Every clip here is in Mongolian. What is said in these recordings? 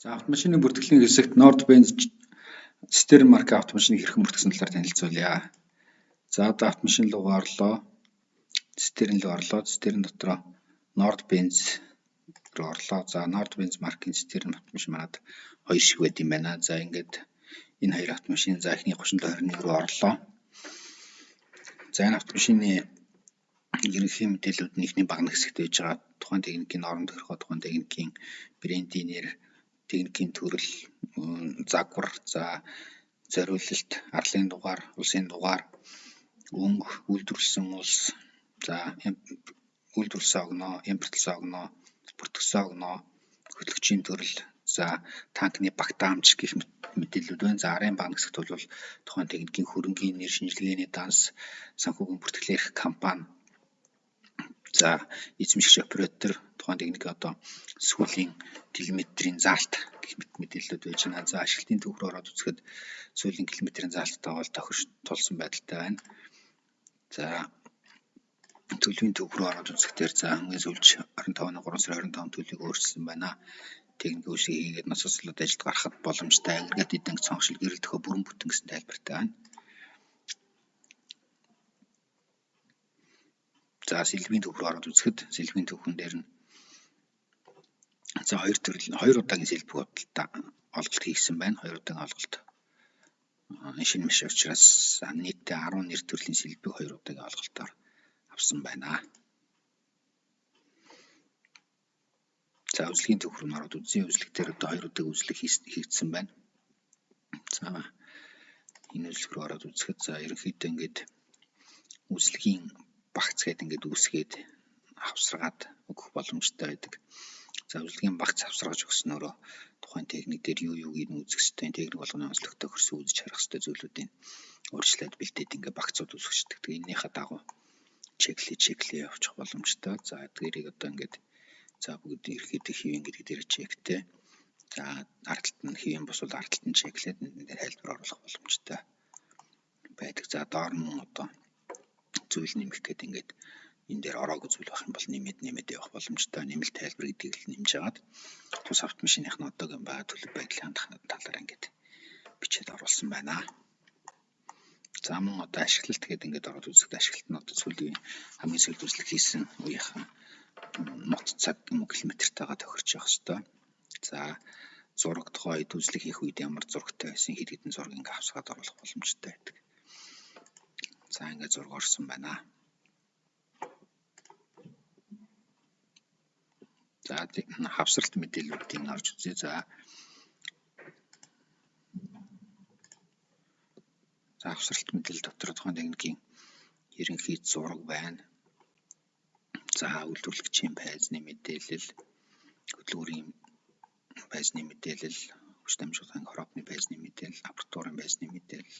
За автомашины бүртгэлийн хэсэгт Nord-Benz цистерн маркын автомашиныг хэрхэн бүртгэсэн талаар танилцуулъя. За одоо автомашин руу орлоо. Цистерн рүү орлоо. Цистерн дотроо Nord-Benz руу орлоо. За Nord-Benz маркын цистерн автомашин манад хоёр шиг байд юм байна. За ингээд энэ хоёр автомашин за эхний 3721 руу орлоо. За энэ автомашины ерөнхий мэдээлүүд нь эхний багна хэсэгт байж байгаа. Тухайн техникийн орон тохиргоо, тухайн техникийн брендийн нэр, техникийн төрөл, загвар, за зориулалт, арлын дугаар, улсын дугаар, өнгө, үйлдвэрлэсэн улс, за үйлдвэрлэсэн огноо, импортлсон огноо, бүртгэсэн огноо, хөтлөгчийн төрөл, за танкны багтаамж гэх мэдээлүүд байна. За арын багна хэсэгт бол тухайн техникийн хөрөнгийн нэр, шинжилгээний данс, санхүүгийн бүртгэлээр компани, за эзэмшигч оператор, тухайн техник одоо сүүлийн километрийн заалт гэх мэдээлэлүүд байж байна. За ашиглалтын төв рүү ороод үзэхэд сүүлийн километрийн заалттай бол тохирч тулсан байдалтай байна. За төлөвийн төв рүү ороод үзэхдээ за хамгийн сүүлч 25-ны 3 сарын 25 төлөвийг өөрчилсөн байна. Техникийн үйлчлэг хийгээд насослоод ажилд гаргахад боломжтой агрегат эдэнг цонхшил гэрэл дөхөө бүрэн бүтэн гэсэн тайлбартай байна. За сэлбийн төв рүү ороод үзэхэд сэлбийн төвхөн дээр нь за хоёр удаагийн сэлбэг олголт хийгдсэн байна. Хоёр удаагийн олголт. Шинэ машин учраас нийтдээ 10 нэр төрлийн сэлбэг хоёр удаагийн олголтоор авсан байна. За үзлэгийн төв рүү ороод үзье. Үзлэг дээр одоо хоёр удаагийн үзлэг хийгдсэн байна. За энэ үзлэг рүү ороод үзэхэд за ерөнхийдөө ингээд үзлэгийн багц гээд ингээд үүсгээд авсаргаад өгөх боломжтой байдаг. За үзлэгийн багц авсаргаж өгснөөрөө тухайн техник дээр юу гэдгийг үзэх ёстой. Техник болгоны онцлогтой хөрсөө үзэж харах ёстой зүйлүүдийн урьдчилаад бэлдээд ингээд багцууд үүсгэждэг. Тэгээ энэнийхээ дагуу чеклээ явуучих боломжтой. За тэрийг одоо ингээд за бүгд ерөөхдөө хэвэн гэдэг дээр чектэй. За ард талд нь хэвэн босвол ард талд нь чеклээд энэ дээр хайлбар оруулах боломжтой байдаг. За доор нь одоо зүйл нэмэх гэдэг ингээд энэ дээр ороогүй зүйл байх юм бол нэмээд явах боломжтой. Нэмэлт тайлбар гэдгийг л нэмж агаад тус автомашиныхны одоогийн байгаа төлөв байдлын талаар ингээд бичээд оруулсан байна. За мөн одоо ашиглалт гэдэг ингээд ороод үзэхэд ашиглалт нь одоо сүүлийн хамгийн сүүлд үзлэг хийсэн үеийнхэн нот цаг километртайгаа тохирч явах ёстой. За зураг тухайд үзлэг хийх үед ямар зурагтай байсан хэд хэдэн зураг ингээд авсгаад оруулах боломжтой байдаг. За ингээд зураг орсон байна. За хавсралт мэдээллүүдийг орж үзье. За хавсралт мэдээлэл дотор тухайн техникийн ерөнхий зураг байна. За үйлдвэрлэгчийн байзны мэдээлэл, хөдөлгүүрийн байзны мэдээлэл, хүч дамжуулгын хороодны байзны мэдээлэл, аппаратурын байзны мэдээлэл,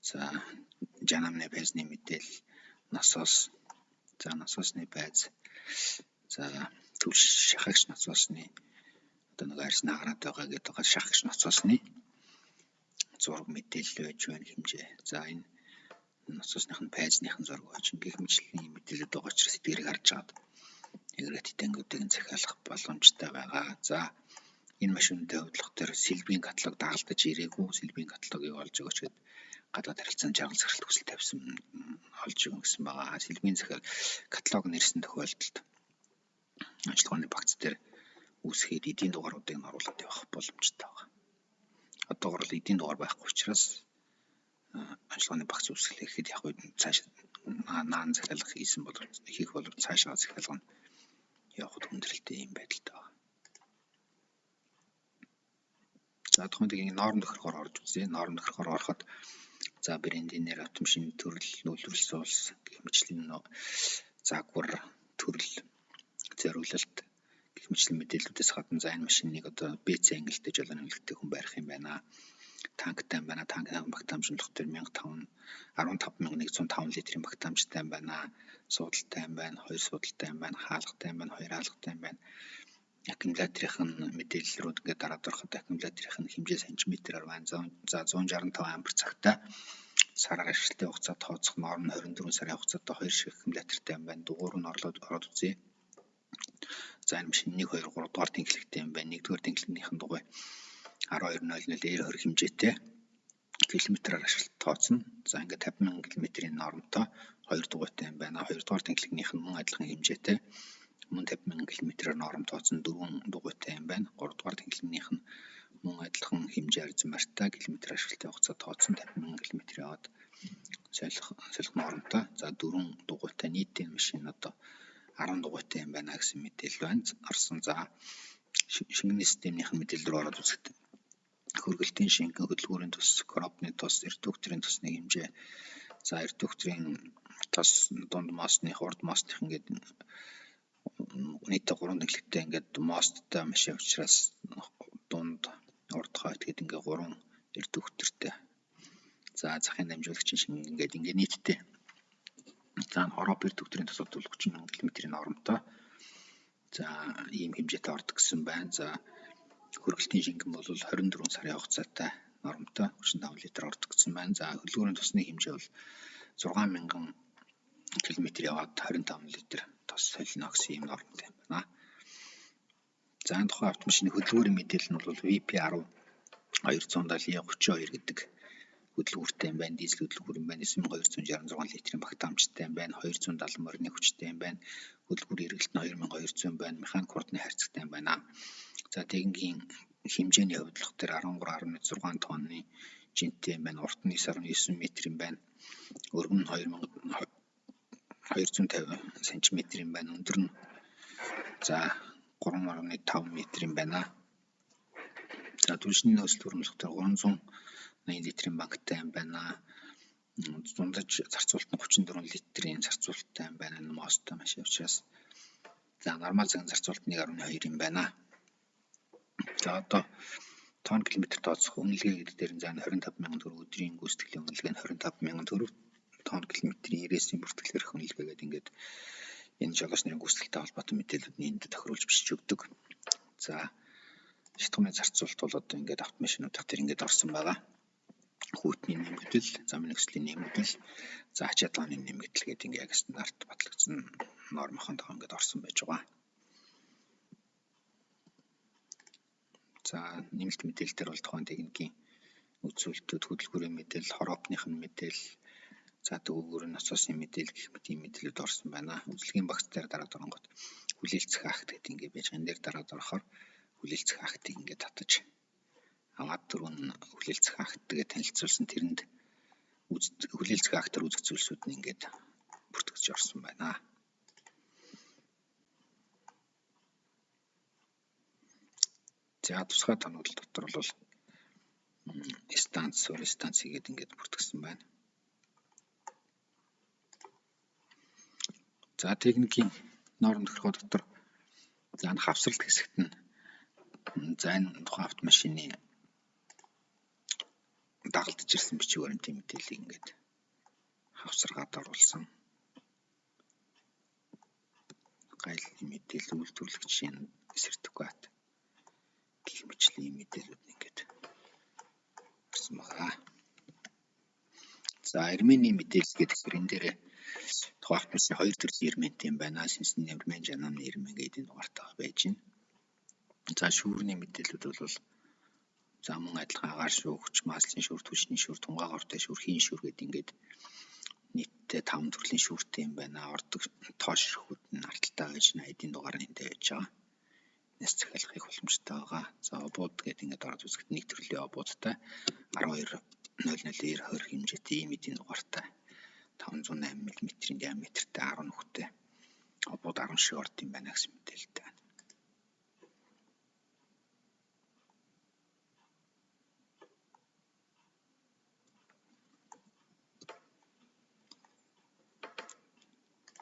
за жанамны байзны мэдээлэл, насос, за насосны байз, за түлш шахагч насосны одоо нэг арьсны хагараад байгаа гэдэг шахагч насосны зураг мэдээлэл байж байна хэмжээ. За энэ насосныхын байзныхын зураг байж гэх мэтлийн мэдээлэлд байгаа учраас эдгээрийг харж агаад агрегат эдэнгүүдийг захиалах боломжтой байгаа. За энэ машинуудын хувьдлах дээр сэлбийн каталог дагалдаж ирээгүй. Сэлбийн каталогийг олж өгөөч гэд гадаад харилцааны жаргал захиралт хүсэл тавьсан олж өгнө гэсэн байгаа. Сэлбийн захиал каталог нэрсэн тохиолдолд ажиллагааны багц дээр үүсгээд эдийн дугааруудыг нь оруулаад явах боломжтой байгаа. Одоогор л эдийн дугаар байхгүй учраас ажиллагааны багц үүсгэхэд яг цааш наан захиалга хийсэн бол хийх бол цаашаа захиалга нь явахд хүндрэлтэй юм байдалтай байна. За тухайн техникийн ноорн тохиргоор орж үзье. Ноорн тохиргоор ороход за брендийн нэр, автомашины төрөл, үйлдвэрлэсэн улс гэх мэтлийн загвар, төрөл, зориулалт гэх мэтлийн мэдээллүүдээс гадна за энэ машиныг одоо БЦ ангилалтай жолооны хөлтэй хүн барих юм байна. Танктай байна. Танкны багтаамж нь дотор 15,105 литрийн багтаамжтай байна. Суудалтай байна, 2 суудалтай байна, хаалгатай байна, 2 хаалгатай байна. Аккумуляторын мэдээлэл рүү ингээд дараад ороход аккумуляторын хэмжээ сантиметрээр байна. За 165 ампер цагтай сараар ашиглалтын хугацаа тооцох норм нь 24 сарын хугацаатай 2 шиг аккумулятортай байна. Дугуур нь ороод үзье. За энэ машин 1 2 3 дугаар тэнхлэгтэй юм байна. 1-р тэнхлэгнийхэн дугуй 12.00 хэмжээтэй километрээр ашиглалт тооцно. За ингээд 50,000 км-ийн нормтой 2 дугуйтай юм байна. 2 дугаар тэнхлэгнийх нь мөн адилхан хэмжээтэй мөн 50,000 км-ээр норм тооцно 4 дугуйтай юм байна. 3 дугаар тэнхлэгнийх нь мөн адилхан хэмжээр замартай километр ашиглалтын хугацаа тооцсон 50,000 км яваад солих нормтой. За 4 дугуйтай нийтийн машин одоо 10 дугуйтай юм байна гэсэн мэдээлэл байна. Орсон. За шингэний системийнх нь мэдээлэл рүү ороод үзэхэд хөргөлтийн шингэн, хөдөлгүүрийн тус, коробны тус, редукторын тусны хэмжээ. За редукторын тус дунд мостных, урд мостных ингээд нийтдээ 3 тэнхлэгтэй ингээд мосттой машин учраас дунд урд хойд гэдэг ингээд 3 редуктортэй. За захын дамжуулагчийн шингэн ингээд нийтдээ. За Европ редукторын тус бол 30,000 км-ийн нормтой. За ийм хэмжээтэй ордог гэсэн байна. За хөргөлтийн шингэн бол 24 сарын хугацаатай нормтой 35 литр ордог гэсэн байна. За хөдөлгүүрийн тусны хэмжээ бол 6,000 км яваад 25 литр тос солино гэсэн ийм нормтой юм байна. За энэ тухайн автомашины хөдөлгүүрийн мэдээлэл нь бол VP10 270E32 гэдэг хөдөлгүүртэй юм байна. Дизель хөдөлгүүр юм байна. 9266 литрийн багтаа амжтай юм байна. 270 морины хүчтэй юм байна. Хөдөлгүүр эргэлт нь 2200 байна. Механик хурдны харьцагтай юм байна. За техникийн хэмжээний хувьд л тэр 13.6 тонны жинтэй юм байна. Урт нь 9.9 м юм байна. Өргөн нь 250 см юм байна. Өндөр нь за 3.5 м юм байна. За түлшний нөөцлөр нь болохоор 380 литрийн багтаа юм байна. Дундаж зарцуулалт нь 34 литрийн зарцуулалттай юм байна. Энэ мосттой машин учраас за нормал цагийн зарцуулалт 1.2 юм байна. За одоо тонн километр тооцох үнэлгээ гэдэг дээр нь 25,000 төгрөг өдрийн гүйцэтгэлийн үнэлгээ нь 25,000 төгрөг тонн километрийн ирээсийн бүртгэл хэрэг үнэлгээ гэдэг ингээд энэ жолооч нарын гүйцэтгэлтэй холбоотой мэдээлэлд энд тохируулж бичиж өгдөг. За шатхуумын зарцуулалт бол одоо ингээд автомашинуудах тэр ингээд орсон байгаа. Хүүтний нэмэгдэл, замын нөхцөлийн нэмэгдэл, за ачаалгын нэмэгдэл гэдэг ингээд яг стандарт батлагдсан нормохонд ингээд орсон байж байгаа. За нэмэлт мэдээлэл дээр бол тухайн техникийн үзүүлэлтүүд, хөдөлгүүрийн мэдээлэл, хоропных нь мэдээлэл, за төгөөгөр нь ноцоосын мэдээлэл гэх мэт ийм мэдээлэлд орсон байна. Үйлчлэгийн багц дээр дараад оронгот хүлээлцэх акт гэдэг ингээд байж энэ дээр дараад орохоор хүлээлцэх актыг ингээд татаж аваад түрүүн хүлээлцэх акт гэдэг танилцуулсан тэрэнд хүлээлцэх актаар үзэх зүйлсүүд нь ингээд бүртгэж орсон байна. За тусгай тоногдол дотор бол станц, станц гэдэг ингээд бүртгэсэн байна. За техникийн норм тохиргоо дотор за энэ хавсралт хэсэгт нь за энэ тухайн автомашины дагалдаж ирсэн бичиг баримтын мэдээллийг ингээд хавсаргаад оруулсан. Гайлын мэдээлэл, үйлдвэрлэгчийн сертификат гэх мэтлийн мэдээлэлүүд ингээд ирсэн байгаа. За эрмэний мэдээлэл гэдэг энэ дээр тухайн автомашины 2 төрлийн эрмэнтэй юм байна. Сэнсний эрмэн, жанамны эрмэн гэдэг дугаартай байж байна. За шүүрний мэдээлэлүүд бол за мөн адилхан агаар шүүгч, маслын шүүр, түлшний шүүр, тунгааг ортой шүүр, хийн шүүр гэдэг ингээд нийтдээ 5 төрлийн шүүртэй юм байна. Ордог тоош шүүхүүд нь ардталтай байж байна. Эдийн дугаар нь эндээ байж байгаа. Нэс захиалгахыг боломжтой байгаа. За обууд гэдэг ингээд орж үзэхэд нэг төрлийн обуудтай 12.00 хэмжээтэй ийм эдийн дугаартай 508 мм диаметртэй 10 нүхтэй обууд 10 шиг орд юм байна гэсэн мэдээлэлтэй.